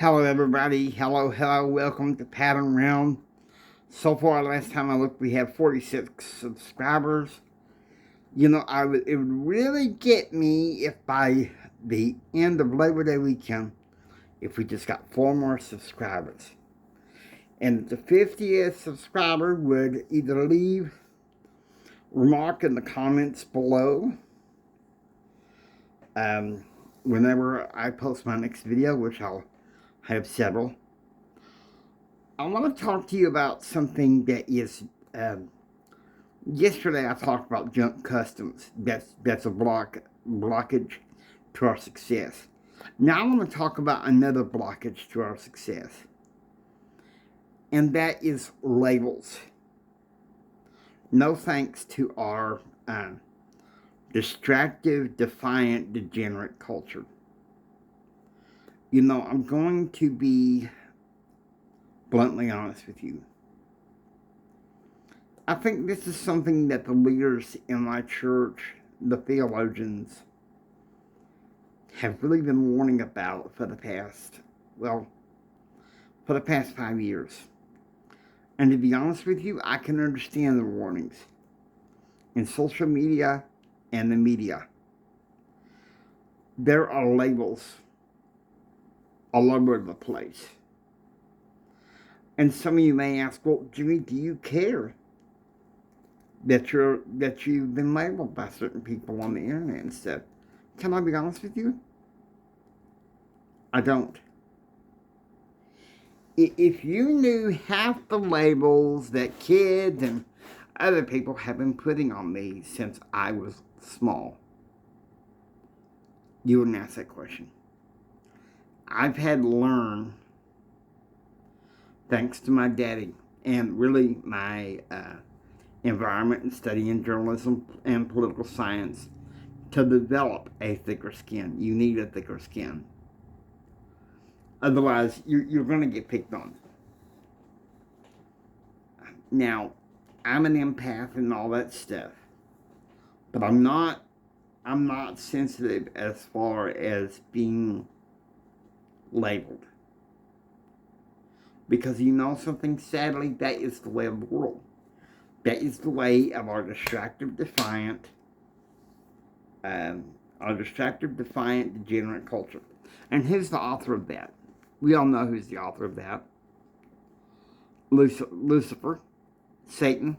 Hello everybody, hello, welcome to Pattern Realm. So far, last time I looked, we have 46 subscribers. It would really get me if by the end of Labor Day weekend, if we just got 4 more subscribers. And the 50th subscriber would either leave remark in the comments below whenever I post my next video, which I'll have several. I want to talk to you about something that is. Yesterday, I talked about junk customs. That's a blockage to our success. Now, I want to talk about another blockage to our success, and that is labels. No thanks to our distractive, defiant, degenerate culture. I'm going to be bluntly honest with you. I think this is something that the leaders in my church, the theologians, have really been warning about for the past 5 years. And to be honest with you, I can understand the warnings in social media and the media. There are labels all over the place. And some of you may ask, well, Jimmy, do you care that you've been labeled by certain people on the internet and stuff? Can I be honest with you? I don't. If you knew half the labels that kids and other people have been putting on me since I was small, you wouldn't ask that question. I've had to learn, thanks to my daddy and really my environment and studying journalism and political science, to develop a thicker skin. You need a thicker skin. Otherwise, you're going to get picked on. Now, I'm an empath and all that stuff, but I'm not sensitive as far as being labeled. Because you know something, sadly, that is the way of the world. That is the way of our distractive, defiant, degenerate culture. And who's the author of that? We all know who's the author of that. Lucifer, Satan.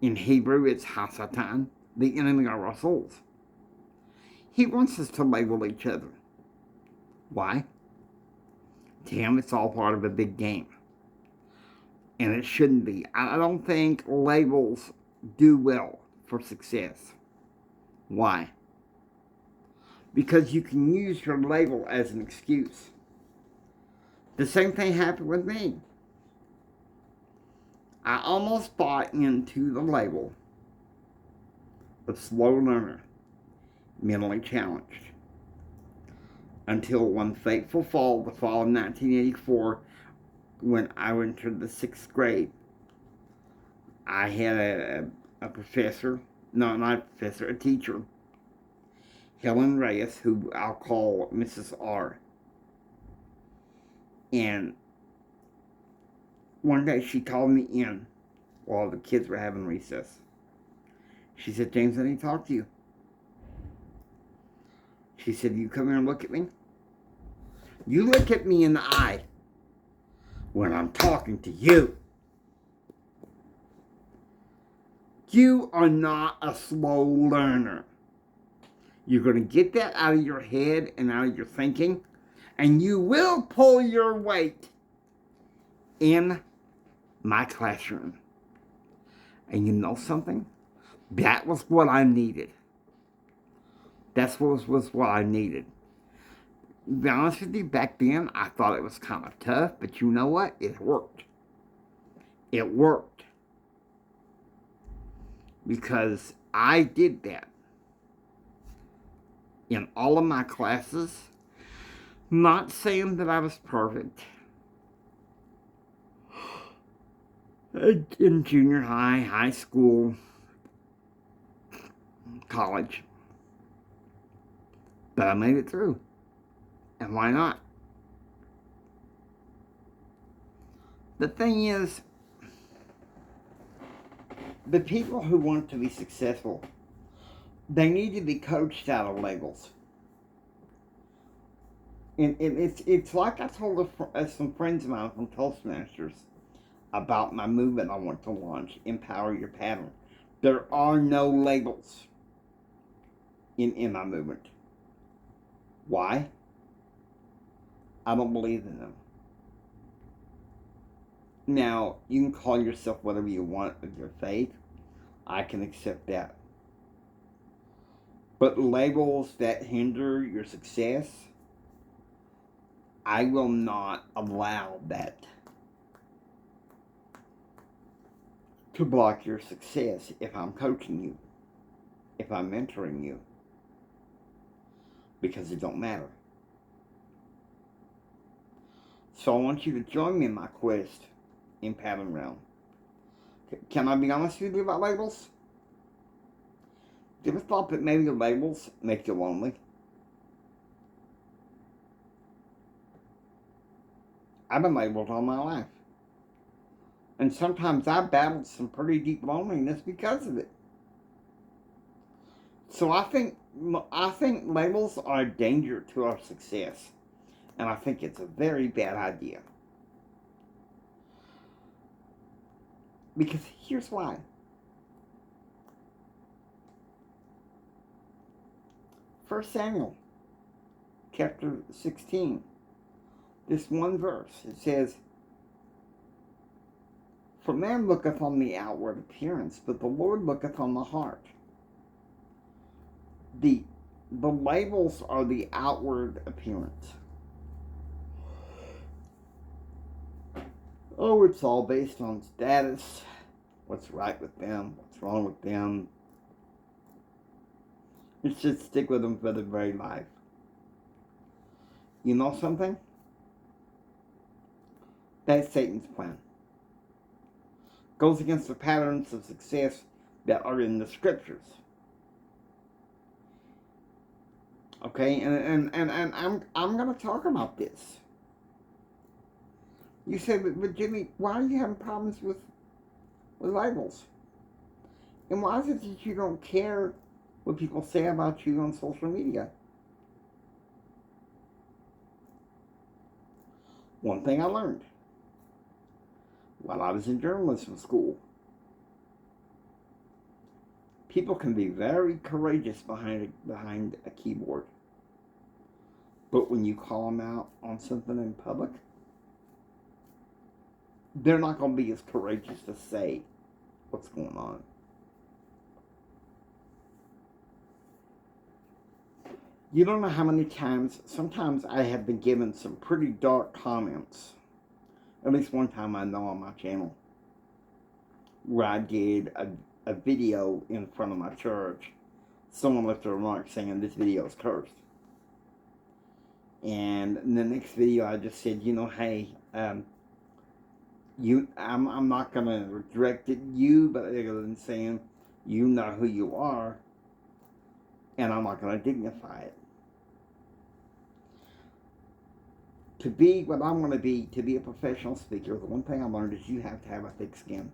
In Hebrew, it's Hasatan, the enemy of our souls. He wants us to label each other. Why? To him, it's all part of a big game. And it shouldn't be. I don't think labels do well for success. Why? Because you can use your label as an excuse. The same thing happened with me. I almost bought into the label of slow learner, mentally challenged, until one fateful fall, the fall of 1984, when I went to the 6th grade. I had a professor, no, not a professor, a teacher, Helen Reyes, who I'll call Mrs. R. And one day she called me in while the kids were having recess. She said, James, I need to talk to you. She said, you come here and look at me. You look at me in the eye when I'm talking to you. You are not a slow learner. You're going to get that out of your head and out of your thinking, and you will pull your weight in my classroom. And you know something? That was what I needed. That was what I needed. To be honest with you, back then, I thought it was kind of tough, but you know what? It worked. It worked. Because I did that in all of my classes. Not saying that I was perfect. In junior high, high school, college. But I made it through. And why not? The thing is, the people who want to be successful, they need to be coached out of labels. And it's like I told some friends of mine from Toastmasters about my movement I want to launch, Empower Your Pattern. There are no labels in my movement. Why? I don't believe in them. Now, you can call yourself whatever you want with your faith. I can accept that. But labels that hinder your success, I will not allow that to block your success if I'm coaching you, if I'm mentoring you, because it don't matter. So I want you to join me in my quest in Pattern Realm. Can I be honest with you about labels? Do you ever thought that maybe the labels make you lonely? I've been labeled all my life. And sometimes I've battled some pretty deep loneliness because of it. So I think labels are a danger to our success. And I think it's a very bad idea. Because here's why. First Samuel, chapter 16. This one verse, it says, "For man looketh on the outward appearance, but the Lord looketh on the heart." The labels are the outward appearance. Oh, it's all based on status, what's right with them, what's wrong with them. It should stick with them for their very life. You know something? That's Satan's plan. Goes against the patterns of success that are in the scriptures. Okay, and I'm going to talk about this. You say, but Jimmy, why are you having problems with labels? And why is it that you don't care what people say about you on social media? One thing I learned while I was in journalism school, people can be very courageous behind a keyboard. But when you call them out on something in public, they're not going to be as courageous to say what's going on. You don't know how many times, sometimes I have been given some pretty dark comments. At least one time I know on my channel, where I did a video in front of my church. Someone left a remark saying this video is cursed. And in the next video I just said, hey, I'm not going to direct it at you, but other than saying, you know who you are, and I'm not going to dignify it. To be what I want to be a professional speaker, the one thing I learned is you have to have a thick skin.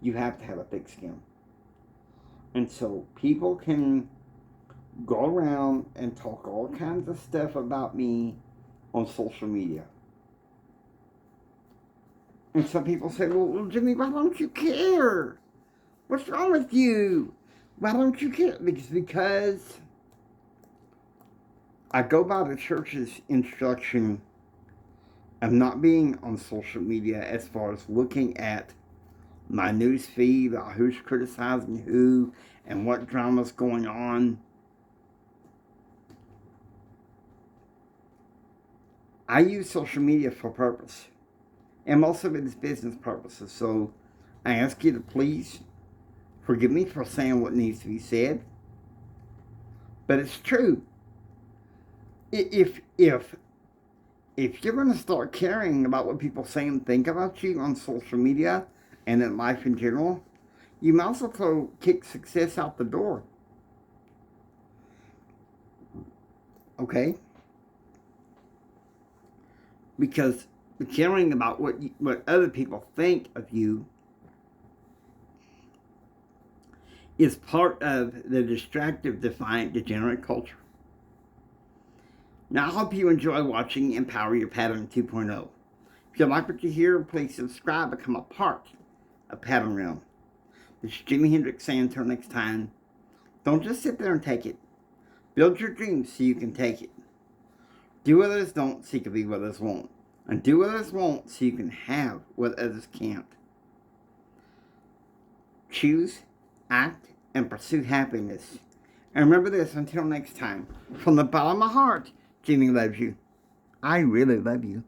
You have to have a thick skin. And so people can go around and talk all kinds of stuff about me on social media. And some people say, well, Jimmy, why don't you care? What's wrong with you? Why don't you care? Because I go by the church's instruction of not being on social media as far as looking at my news feed, who's criticizing who, and what drama's going on. I use social media for purpose, and most of it is business purposes. So I ask you to please forgive me for saying what needs to be said, but it's true. If you're going to start caring about what people say and think about you on social media and in life in general, you might as well kick success out the door. Okay? Because caring about what other people think of you is part of the distractive, defiant, degenerate culture. Now, I hope you enjoy watching Empower Your Pattern 2.0. If you like what you hear, please subscribe, become a part of Pattern Realm. This is Jimi Hendrix saying until next time, don't just sit there and take it. Build your dreams so you can take it. Do what others don't so you can be what others won't. And do what others won't so you can have what others can't. Choose, act, and pursue happiness. And remember this, until next time, from the bottom of my heart, Jimmy loves you. I really love you.